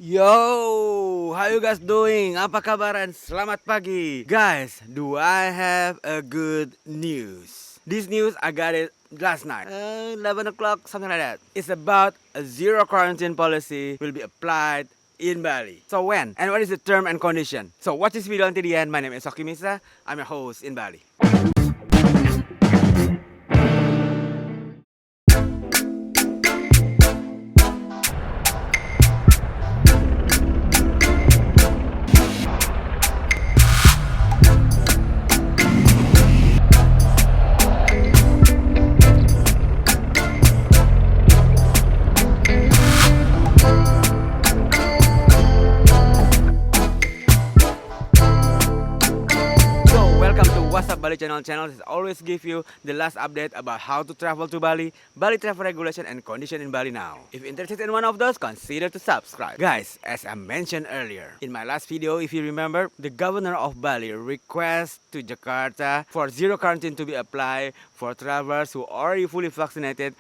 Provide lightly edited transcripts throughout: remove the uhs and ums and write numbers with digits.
Yo, how you guys doing? Apa kabaran? Selamat pagi. Guys, do I have a good news? This news I got it last night, 11 o'clock, something like that. It's about a zero quarantine policy will be applied in Bali. So when? And what is the term and condition? So watch this video until the end. My name is Soki Misa. I'm your host in Bali. What's up Bali channel is always give you the last update about how to travel to Bali, Bali travel regulation and condition in Bali now. If you're interested in one of those, consider to subscribe. Guys, as I mentioned earlier, in my last video, if you remember, the Governor of Bali requests to Jakarta for zero quarantine to be applied for travelers who are already fully vaccinated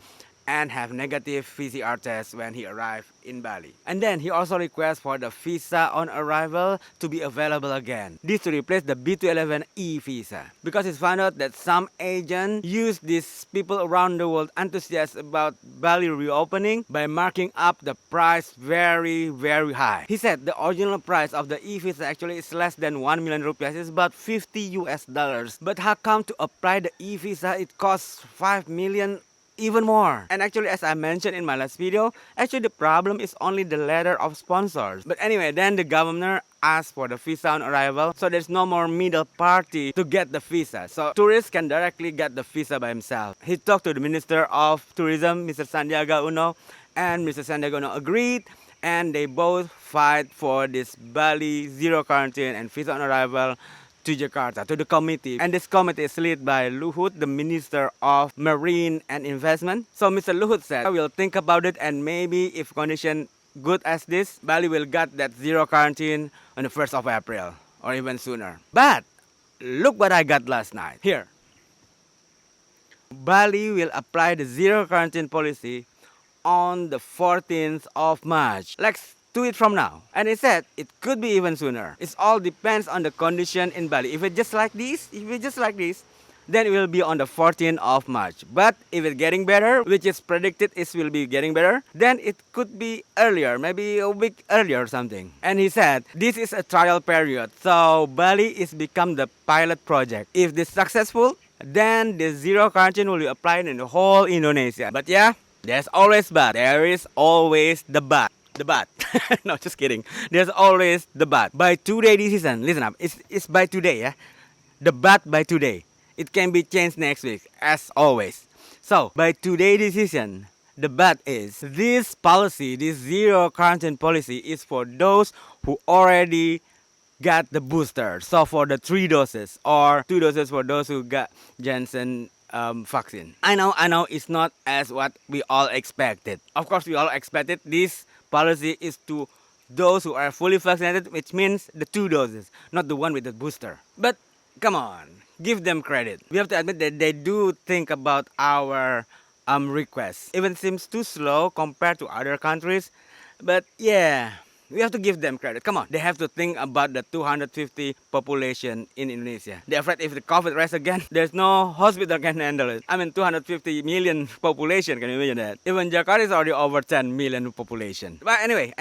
and have negative PCR tests when he arrived in Bali. And then he also requests for the visa on arrival to be available again. This to replace the B211 e-visa. Because it's found out that some agents use these people around the world enthusiastic about Bali reopening by marking up the price very high. He said the original price of the e-visa actually is less than 1 million rupiah. It's about 50 US dollars. But how come to apply the e-visa it costs 5 million even more? And actually, as I mentioned in my last video, actually the problem is only the letter of sponsors. But anyway, then the governor asked for the visa on arrival, so there's no more middle party to get the visa. So tourists can directly get the visa by himself. He talked to the Minister of Tourism, Mr. Sandiaga Uno, and Mr. Sandiaga Uno agreed, and they both fight for this Bali zero quarantine and visa on arrival to Jakarta, to the committee. And this committee is led by Luhut, the Minister of Marine and Investment. So Mr. Luhut said, I will think about it, and maybe if condition good as this, Bali will get that zero quarantine on the 1st of April or even sooner. But look what I got last night. Here. Bali will apply the zero quarantine policy on the 14th of March. Let's do it from now. And he said it could be even sooner. It all depends on the condition in Bali. If it's just like this, then it will be on the 14th of March. But if it's getting better, which is predicted it will be getting better, then it could be earlier, maybe a week earlier or something. And he said this is a trial period, so Bali is become the pilot project. If this is successful, then the zero quarantine will be applied in the whole Indonesia. But yeah, there's always but. There is always the but. The but. No, just kidding. There's always the but. By today decision, listen up. It's by today, yeah? The but by today. It can be changed next week, as always. So, by today decision, the but is this policy, this zero quarantine policy is for those who already got the booster. So for the 3 doses or 2 doses for those who got Janssen vaccine. I know it's not as what we all expected. Of course, we all expected this policy is to those who are fully vaccinated, which means the 2 doses, not the one with the booster. But come on, give them credit. We have to admit that they do think about our requests. Even seems too slow compared to other countries, but yeah, we have to give them credit. Come on, they have to think about the 250 population in Indonesia. They're afraid if the COVID rise again, there's no hospital can handle it. I mean, 250 million population, can you imagine that? Even Jakarta is already over 10 million population. But anyway,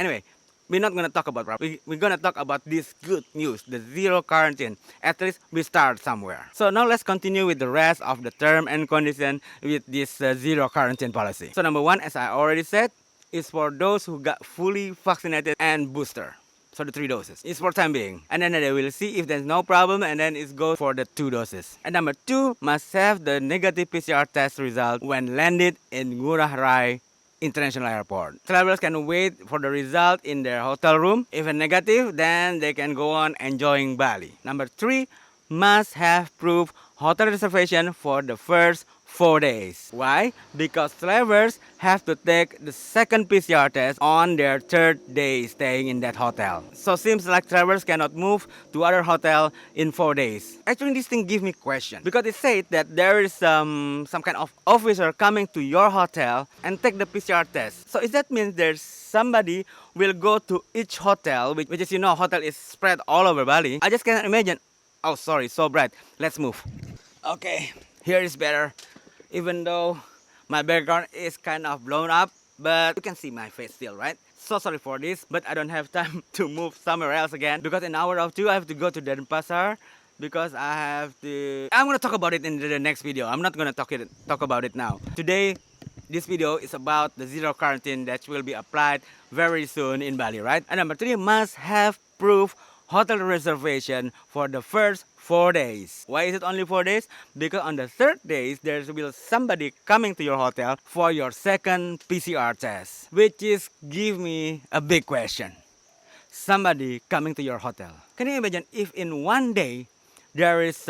we're not gonna talk about that. We're gonna talk about this good news, the zero quarantine. At least we start somewhere. So now let's continue with the rest of the term and condition with this zero quarantine policy. So number 1, as I already said, is for those who got fully vaccinated and booster. So the 3 doses. It's for time being. And then they will see if there's no problem, and then it goes for the 2 doses. And number 2, must have the negative PCR test result when landed in Ngurah Rai International Airport. Travelers can wait for the result in their hotel room. If it's negative, then they can go on enjoying Bali. Number 3, must have proof hotel reservation for the first 4 days. Why? Because travelers have to take the second PCR test on their third day staying in that hotel. So seems like travelers cannot move to other hotel in 4 days. Actually, this thing give me question because it said that there is some kind of officer coming to your hotel and take the PCR test. So is that means there's somebody will go to each hotel, which is hotel is spread all over Bali. I just cannot imagine. Oh, sorry, so bright. Let's move. Okay, here is better. Even though my background is kind of blown up, but you can see my face still, right? So sorry for this, but I don't have time to move somewhere else again because in an hour or two I have to go to Denpasar because I have to. I'm gonna talk about it in the next video. I'm not gonna talk about it now. Today, this video is about the zero quarantine that will be applied very soon in Bali, right? And number three, must have proof hotel reservation for the first 4 days. Why is it only 4 days? Because on the third days, there will somebody coming to your hotel for your second PCR test, which is give me a big question. Somebody coming to your hotel. Can you imagine if in one day there is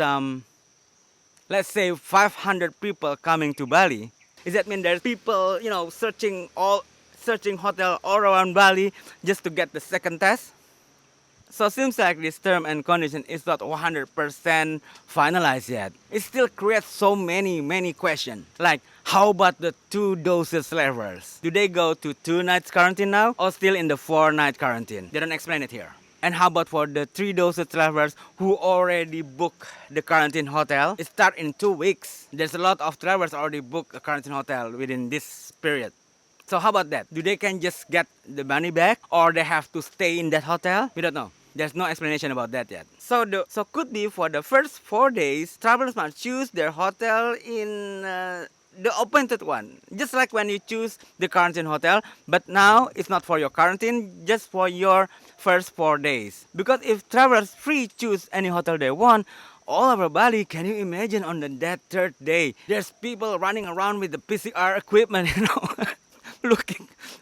let's say 500 people coming to Bali? Does that mean there's people, searching hotel all around Bali just to get the second test? So it seems like this term and condition is not 100% finalized yet. It still creates so many questions. Like, how about the 2 doses levels? Do they go to 2 nights quarantine now or still in the 4-night quarantine? They don't explain it here. And how about for the 3 doses travelers who already booked the quarantine hotel? It starts in 2 weeks. There's a lot of travelers already booked a quarantine hotel within this period. So how about that? Do they can just get the money back or they have to stay in that hotel? We don't know. There's no explanation about that yet. So could be for the first 4 days, travelers must choose their hotel in the appointed one. Just like when you choose the quarantine hotel, but now it's not for your quarantine, just for your first 4 days. Because if travelers free choose any hotel they want, all over Bali, can you imagine on that third day, there's people running around with the PCR equipment,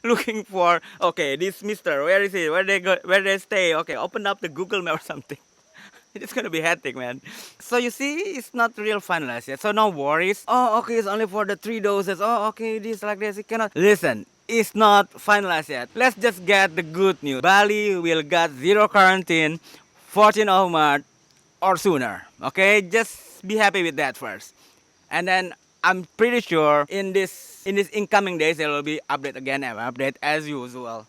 looking for, okay, this mister, where is he? Where they stay? Okay, open up the Google Map or something. It's gonna be hectic, man. So you see, it's not real finalized yet. So no worries. Oh, okay, it's only for the 3 doses. Oh, okay, this like this. It cannot. Listen, it's not finalized yet. Let's just get the good news. Bali will get zero quarantine 14th of March or sooner. Okay, just be happy with that first. And then I'm pretty sure in this incoming days there will be update as usual.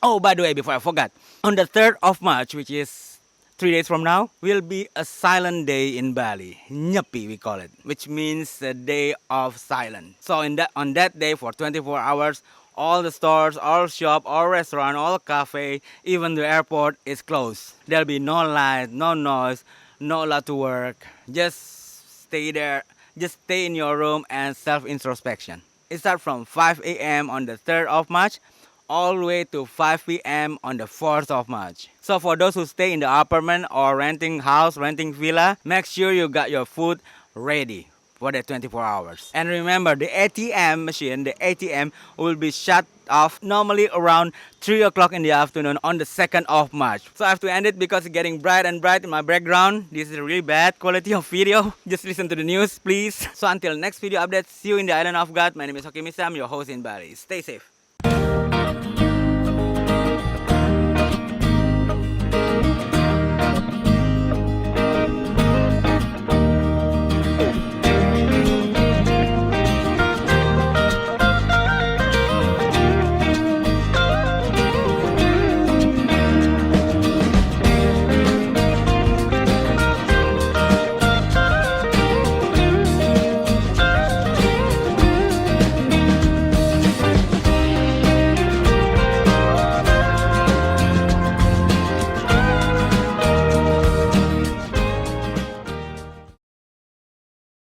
Oh, by the way, before I forgot, on the 3rd of March, which is 3 days from now, will be a silent day in Bali. Nyepi we call it, which means a day of silence. So on that day for 24 hours, all the stores, all shop, all restaurant, all cafe, even the airport is closed. There'll be no light, no noise, no allowed to work. Just stay there. Just stay in your room and self-introspection. It starts from 5 a.m. on the 3rd of March all the way to 5 p.m. on the 4th of March. So for those who stay in the apartment or renting house, renting villa, make sure you got your food ready for the 24 hours. And remember, the ATM will be shut off normally around 3 o'clock in the afternoon on the 2nd of March. So I have to end it because it's getting bright and bright in my background. This is a really bad quality of video. Just listen to the news, please. So until next video update, see you in the island of God. My name is Hoki Misam, your host in Bali. Stay safe.